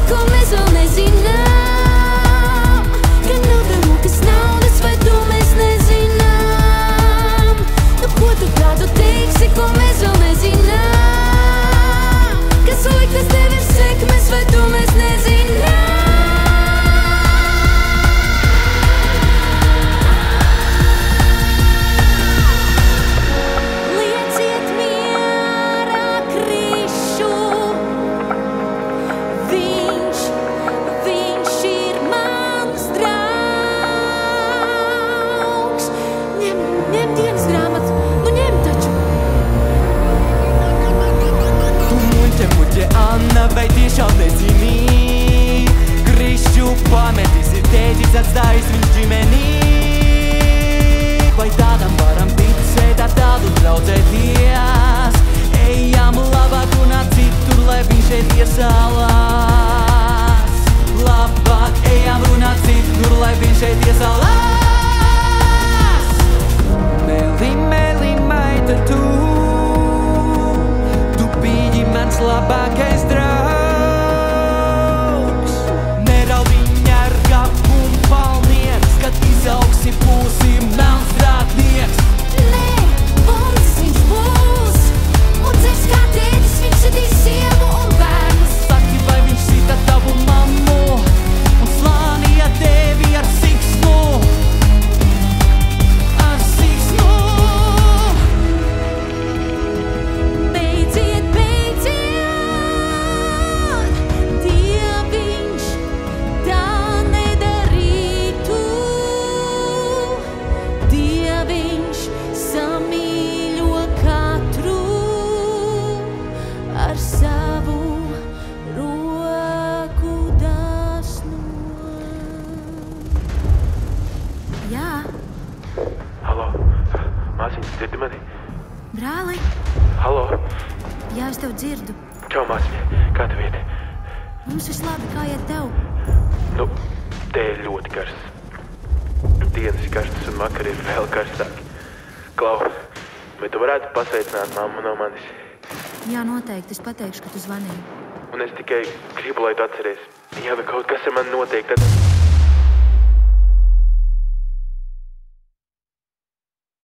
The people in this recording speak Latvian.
ko mēs vēl nezinām. Gan nauda, kas naudas, vai to mēs nezinām. Nu, ko tu tādu teiksi, ko mēs vēl nezinām. Kas liktas tev ir sekmes, vai to mēs nezinām. Anna, vai tiešām nezini? Krišķu pametis ir tētis atstājis viņš ģimenī. Vai tādam varam ticēt, ar tādu draudzēties? Ejam labāk runāt citur, lai viņš šeit iesalās. Labāk ejam runāt citur, lai viņš šeit iesalās. Meli, meli, maita tu biji mans labākais draugs. Neraudiņ ar gabu un palnieks, kad izaugsi būsi melns strādnieks. Nē, bundzis viņš būs, un dzers kā tētis, viņš sitīs sievu un bērnus. Saki, vai viņš sita tavu mammu un slānīja tevi ar siksnu? Ar siksnu. Māsiņas, dzirdi mani? Brāli? Halo? Jā, es tev dzirdu. Čau, māsiņa, kā tev iet? Mums viss labi, kā iet tev? Nu, te ir ļoti karsts. Dienas ir karstas un vakari ir vēl karstāk. Klau, vai tu varētu pasveicināt mammu no manis? Jā, noteikti, es pateikšu, ka tu zvanīji. Un es tikai gribu, lai tu atceries. Ja kaut kas ar mani notiek, tad...